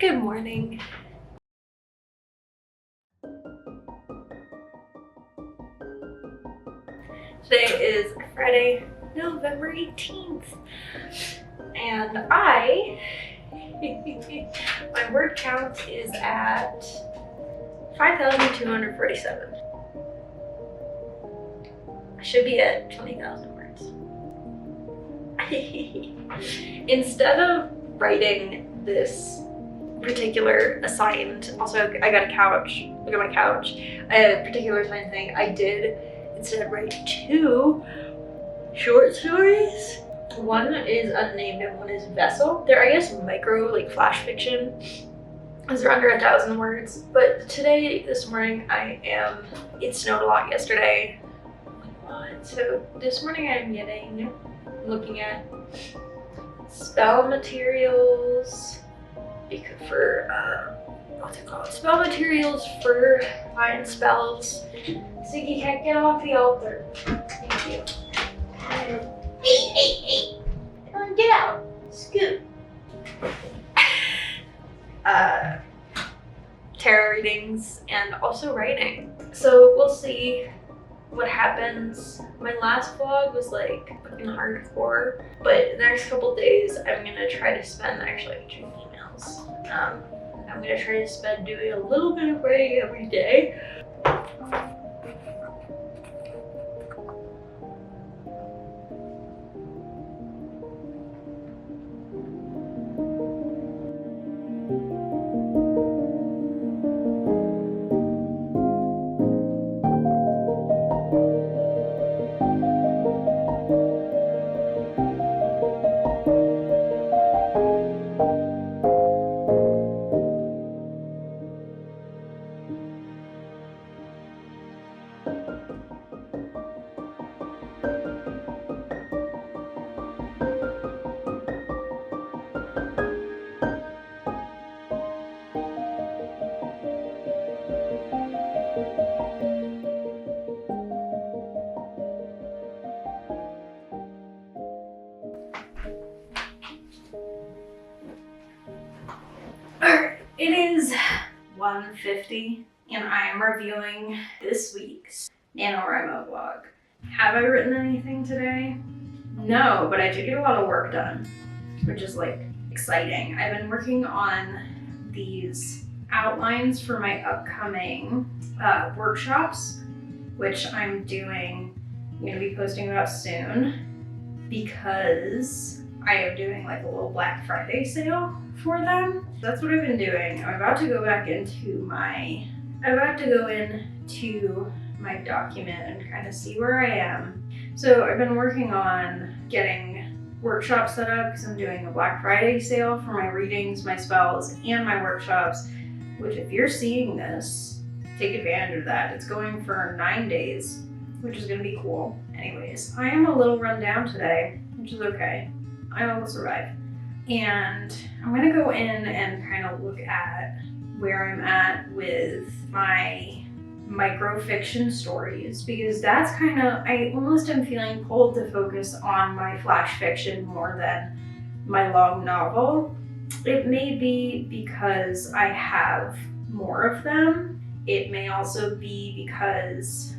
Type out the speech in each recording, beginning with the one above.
Good morning. Today is Friday, November 18th, and my word count is at 5,247. I should be at 20,000 words. Instead of writing this particular assigned, also I got a couch, look at my couch, a particular assigned thing, I did instead write 2 short stories. One is unnamed and one is Vessel. They're, I guess, micro, like flash fiction, because they're under 1,000 words. But today, this morning, it snowed a lot yesterday. So this morning I'm looking at spell materials for, what's it called? Spell materials for fine spells. Siggy can't get off the altar. Thank you. Hey. Get out. Scoot. Tarot readings and also writing. So we'll see what happens. My last vlog was like fucking hardcore, but the next couple days I'm gonna try to spend, actually I check emails. I'm gonna try to spend doing a little bit of writing every day. It is 1:50 and I am reviewing this week's NaNoWriMo vlog. Have I written anything today? No, but I did get a lot of work done, which is like exciting. I've been working on these outlines for my upcoming workshops, which I'm going to be posting about soon because I am doing like a little Black Friday sale for them. That's what I've been doing. I'm about to go into my document and kind of see where I am. So I've been working on getting workshops set up because I'm doing a Black Friday sale for my readings, my spells, and my workshops, which if you're seeing this, take advantage of that. It's going for 9 days, which is gonna be cool. Anyways, I am a little run down today, which is okay. I will survive. And I'm gonna go in and kind of look at where I'm at with my microfiction stories, because that's kind of, I almost am feeling pulled to focus on my flash fiction more than my long novel. It may be because I have more of them. It may also be because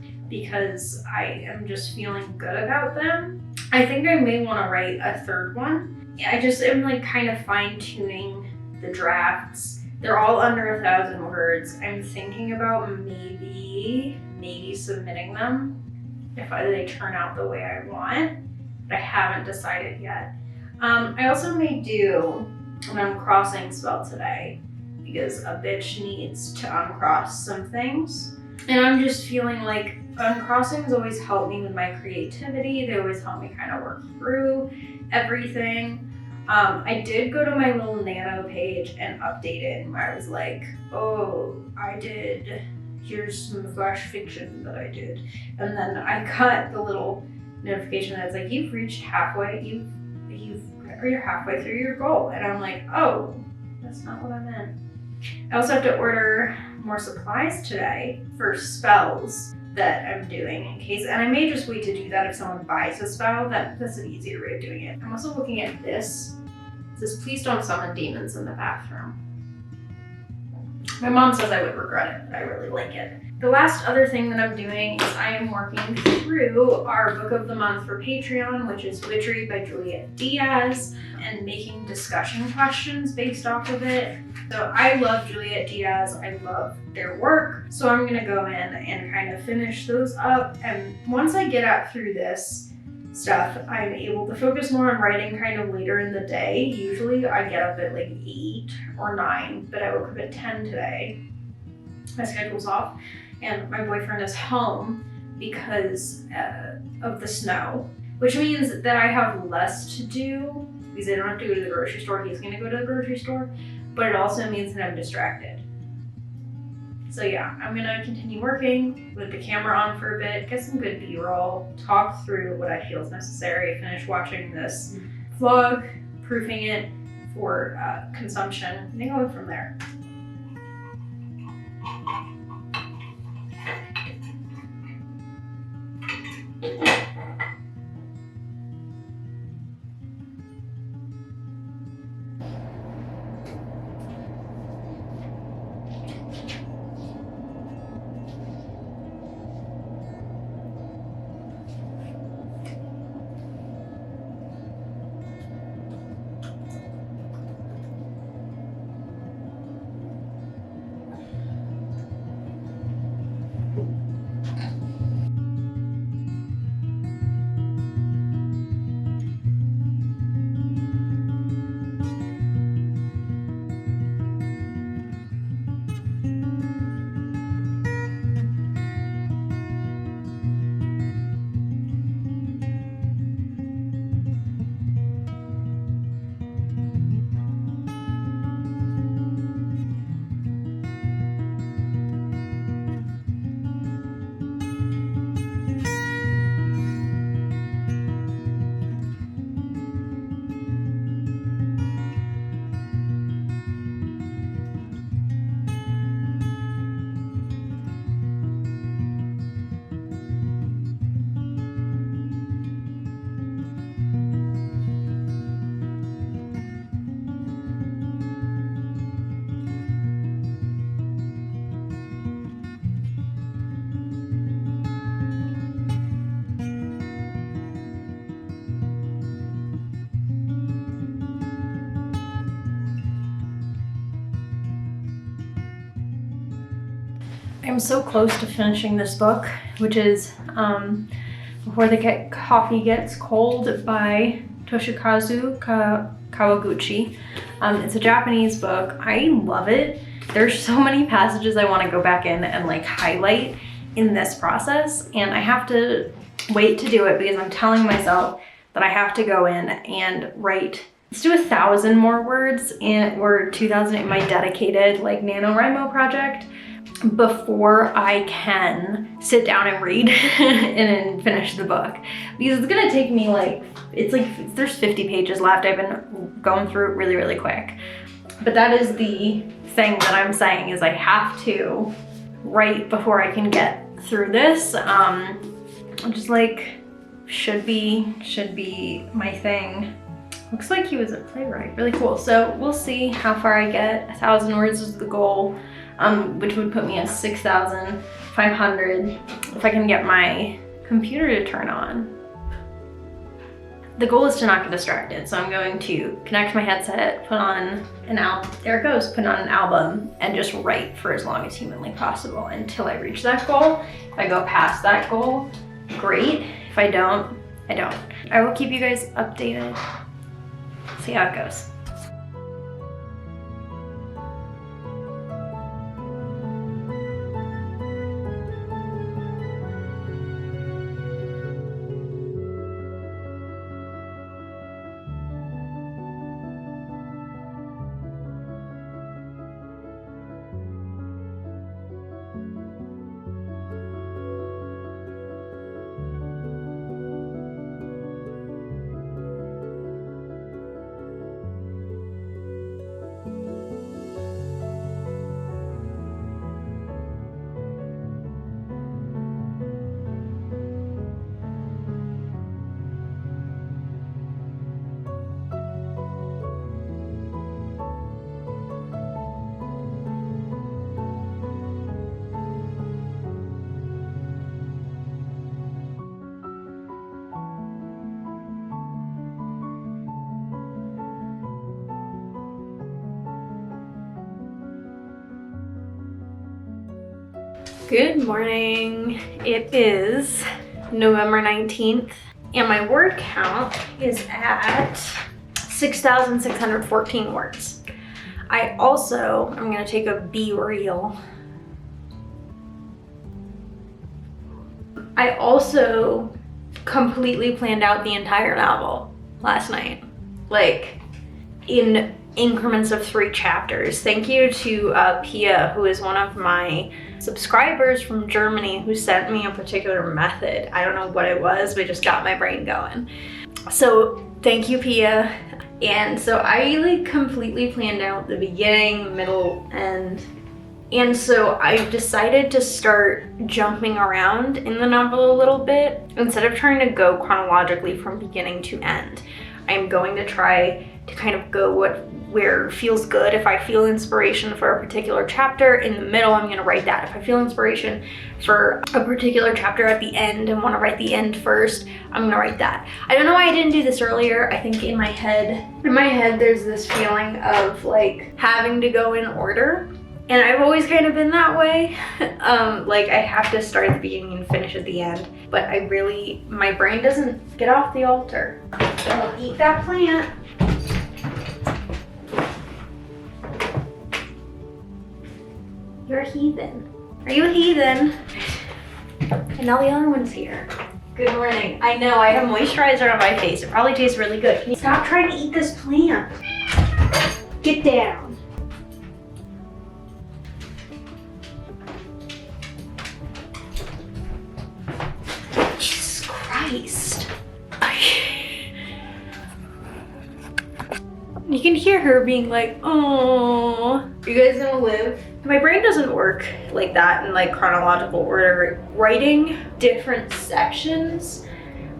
I am just feeling good about them. I think I may want to write a third one. I just am like kind of fine-tuning the drafts. They're all under 1,000 words. I'm thinking about maybe submitting them if they turn out the way I want, but I haven't decided yet. I also may do an uncrossing spell today because a bitch needs to uncross some things. And I'm just feeling like uncrossings always help me with my creativity. They always help me kind of work through everything. I did go to my little Nano page and update it, and I was like, oh, here's some flash fiction that I did. And then I got the little notification that's like, you've reached halfway, you're halfway through your goal. And I'm like, oh, that's not what I meant. I also have to order more supplies today for spells that I'm doing in case, and I may just wait to do that if someone buys a spell. That's an easier way of doing it. I'm also looking at this. It says, please don't summon demons in the bathroom. My mom says I would regret it, but I really like it. The last other thing that I'm doing is I am working through our book of the month for Patreon, which is Witchery by Juliet Diaz, and making discussion questions based off of it. So I love Juliet Diaz, I love their work. So I'm gonna go in and kind of finish those up. And once I get out through this stuff, I'm able to focus more on writing kind of later in the day. Usually I get up at like 8 or 9, but I woke up at 10 today. My schedule's off, and my boyfriend is home because of the snow, which means that I have less to do because I don't have to go to the grocery store. He's gonna go to the grocery store, but it also means that I'm distracted. So yeah, I'm gonna continue working with the camera on for a bit, get some good B-roll, talk through what I feel is necessary, finish watching this vlog, proofing it for consumption, and then going from there. I'm so close to finishing this book, which is Before the Coffee Gets Cold by Toshikazu Kawaguchi. It's a Japanese book. I love it. There's so many passages I want to go back in and like highlight in this process, and I have to wait to do it because I'm telling myself that I have to go in and write. Let's do 1,000 more words or 2,000 in my dedicated like NaNoWriMo project before I can sit down and read and then finish the book, because it's gonna take me like, it's like there's 50 pages left. I've been going through it really, really quick. But that is the thing that I'm saying, is I have to write before I can get through this. Just like should be my thing. Looks like he was a playwright. Really cool. So we'll see how far I get. 1,000 words is the goal, which would put me at 6,500 if I can get my computer to turn on. The goal is to not get distracted, so I'm going to connect my headset, put on an album, there it goes, put on an album, and just write for as long as humanly possible until I reach that goal. If I go past that goal, great. If I don't, I don't. I will keep you guys updated. See how it goes. Good morning. It is November 19th and my word count is at 6,614 words. I'm gonna take a B reel. I also completely planned out the entire novel last night, like in increments of 3 chapters. Thank you to Pia, who is one of my subscribers from Germany, who sent me a particular method. I don't know what it was, but it just got my brain going. So thank you, Pia. And so I like completely planned out the beginning, middle, end. And so I decided to start jumping around in the novel a little bit. Instead of trying to go chronologically from beginning to end, I'm going to try to kind of go where feels good. If I feel inspiration for a particular chapter in the middle, I'm going to write that. If I feel inspiration for a particular chapter at the end and want to write the end first, I'm going to write that. I don't know why I didn't do this earlier. I think in my head there's this feeling of like having to go in order. And I've always kind of been that way. Like I have to start at the beginning and finish at the end. But my brain doesn't get off the altar. Don't eat that plant. You're a heathen. Are you a heathen? And now the other one's here. Good morning. I know, I have moisturizer on my face. It probably tastes really good. Can you stop trying to eat this plant? Get down. Jesus Christ. You can hear her being like, oh, you guys gonna live? My brain doesn't work like that in like chronological order. Writing different sections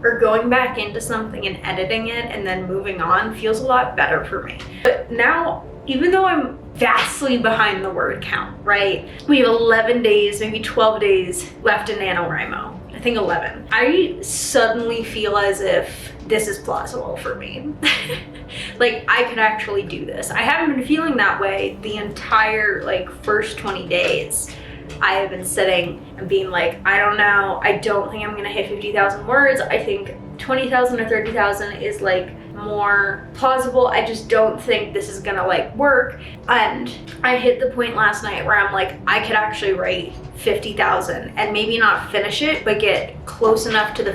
or going back into something and editing it and then moving on feels a lot better for me. But now, even though I'm vastly behind the word count, right? We have 11 days, maybe 12 days left in NaNoWriMo. I think 11. I suddenly feel as if this is plausible for me. Like I could actually do this. I haven't been feeling that way the entire like first 20 days. I have been sitting and being like, I don't know, I don't think I'm gonna hit 50,000 words. I think 20,000 or 30,000 is like more plausible. I just don't think this is gonna like work. And I hit the point last night where I'm like, I could actually write 50,000 and maybe not finish it, but get close enough to the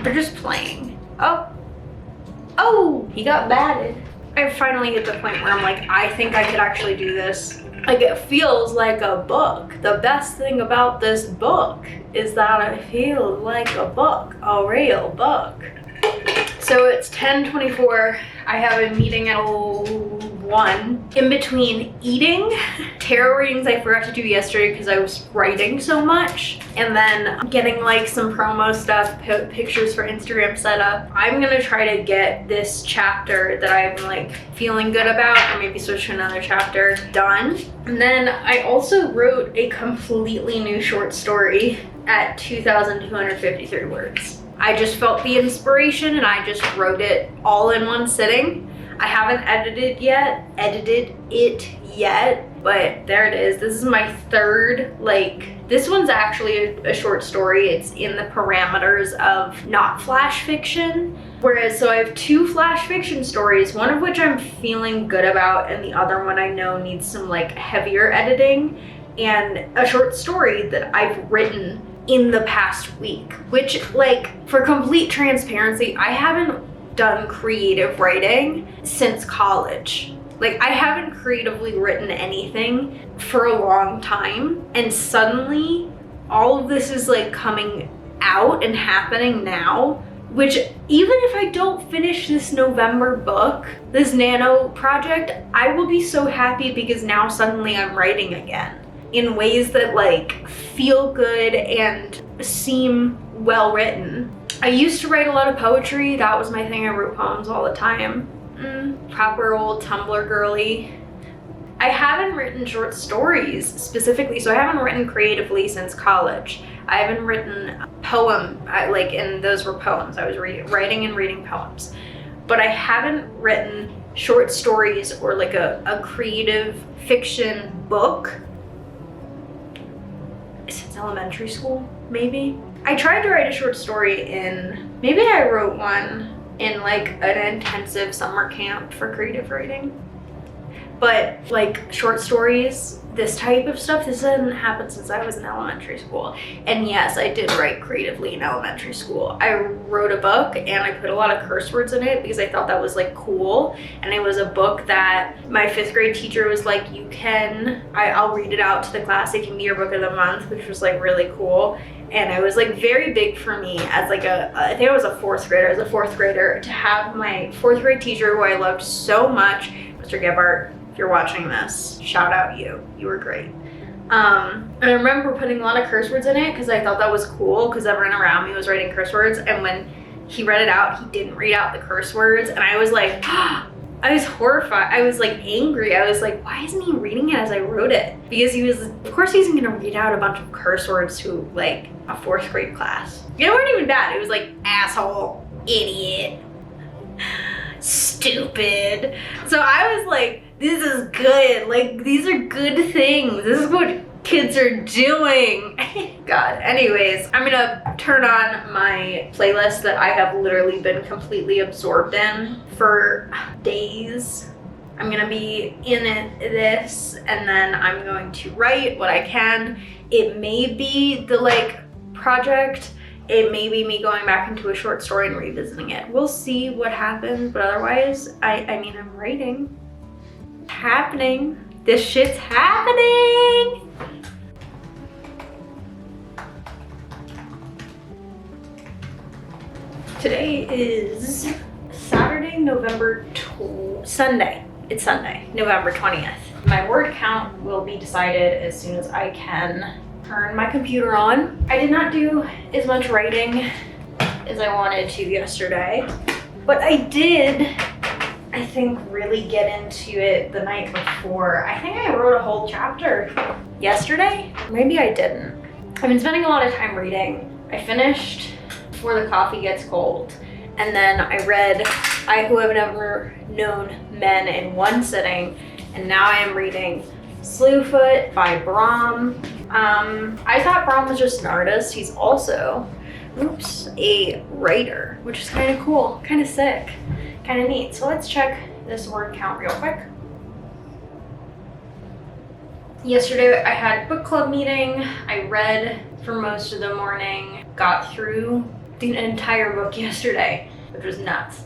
They're just playing. Oh, he got batted. I finally hit the point where I'm like, I think I could actually do this. Like it feels like a book. The best thing about this book is that it feels like a book, a real book. So it's 10:24. I have a meeting at 1. In between eating, tarot readings I forgot to do yesterday because I was writing so much, and then getting like some promo stuff, pictures for Instagram set up. I'm gonna try to get this chapter that I'm like feeling good about, or maybe switch to another chapter, done. And then I also wrote a completely new short story at 2,253 words. I just felt the inspiration and I just wrote it all in one sitting. I haven't edited it yet, but there it is. This is my third, this one's actually a short story. It's in the parameters of not flash fiction. So I have 2 flash fiction stories, one of which I'm feeling good about and the other one I know needs some heavier editing, and a short story that I've written in the past week, which for complete transparency, I haven't done creative writing since college. I haven't creatively written anything for a long time, and suddenly all of this is coming out and happening now, which even if I don't finish this November book, this nano project, I will be so happy because now suddenly I'm writing again in ways that feel good and seem well written. I used to write a lot of poetry. That was my thing. I wrote poems all the time. Proper old Tumblr girly. I haven't written short stories specifically, so I haven't written creatively since college. I haven't written a poem, and those were poems. I was writing and reading poems. But I haven't written short stories or a creative fiction book elementary school, maybe. I tried to write a short story maybe I wrote one in like an intensive summer camp for creative writing. But like short stories, this type of stuff, this hasn't happened since I was in elementary school. And yes, I did write creatively in elementary school. I wrote a book and I put a lot of curse words in it because I thought that was like cool. And it was a book that my 5th grade teacher was like, I'll read it out to the class, it can be your book of the month, which was like really cool. And it was like very big for me as like I think I was a 4th grader, to have my 4th grade teacher who I loved so much, Mr. Gebhardt, if you're watching this, shout out you were great. And I remember putting a lot of curse words in it because I thought that was cool because everyone around me was writing curse words, and when he read it out, he didn't read out the curse words, and I was like, I was horrified. I was like angry. I was like, why isn't he reading it as I wrote it? Because of course he's gonna read out a bunch of curse words to like a 4th grade class. They weren't even bad. It was like asshole, idiot, stupid. So I was like, this is good. Like, these are good things. This is what kids are doing. God. Anyways, I'm gonna turn on my playlist that I have literally been completely absorbed in for days. I'm gonna be in this, and then I'm going to write what I can. It may be the like project. It may be me going back into a short story and revisiting it. We'll see what happens, but otherwise, I mean, I'm writing. It's happening. This shit's happening. Today is Saturday, Sunday. It's Sunday, November 20th. My word count will be decided as soon as I can turn my computer on. I did not do as much writing as I wanted to yesterday, but I did, I think, really get into it the night before. I think I wrote a whole chapter yesterday. Maybe I didn't. I've been spending a lot of time reading. I finished Before the Coffee Gets Cold, and then I read I Who Have Never Known Men in one sitting, and now I am reading Slewfoot by Brahm. I thought Brahm was just an artist. He's also, a writer, which is kind of cool, kind of sick, kind of neat. So let's check this word count real quick. Yesterday I had book club meeting. I read for most of the morning, got through the entire book yesterday, which was nuts.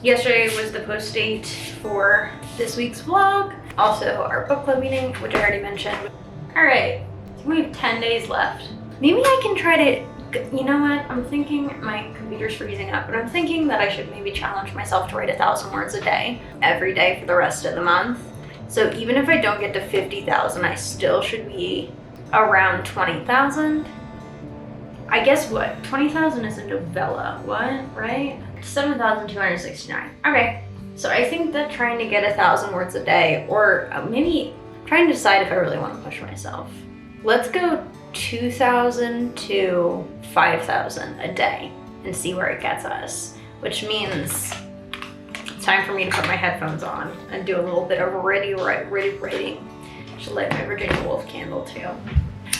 Yesterday was the post date for this week's vlog. Also our book club meeting, which I already mentioned. All right, we have 10 days left. Maybe I can try to, you know what? I'm thinking, my computer's freezing up, but I'm thinking that I should maybe challenge myself to write 1,000 words a day, every day for the rest of the month. So even if I don't get to 50,000, I still should be around 20,000. I guess what? 20,000 is a novella, what, right? 7,269. Okay, so I think that trying to get 1,000 words a day, or maybe trying to decide if I really want to push myself. Let's go 2,000 to 5,000 a day and see where it gets us, which means it's time for me to put my headphones on and do a little bit of ready writing. Should light my Virginia Wolf candle too.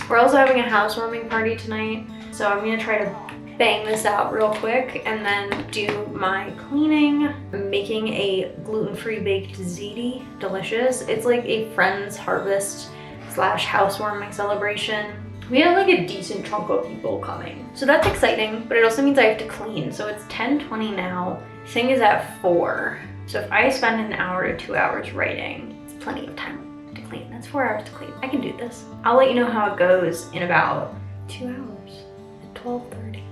We're also having a housewarming party tonight, so I'm gonna try to bang this out real quick and then do my cleaning. I'm making a gluten-free baked ziti, delicious. It's like a friend's harvest / housewarming celebration. We have like a decent chunk of people coming, so that's exciting, but it also means I have to clean. So it's 10:20 now, thing is at 4. So if I spend an hour to 2 hours writing, it's plenty of time to clean. That's 4 hours to clean. I can do this. I'll let you know how it goes in about 2 hours at 12:30.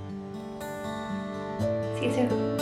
See you soon.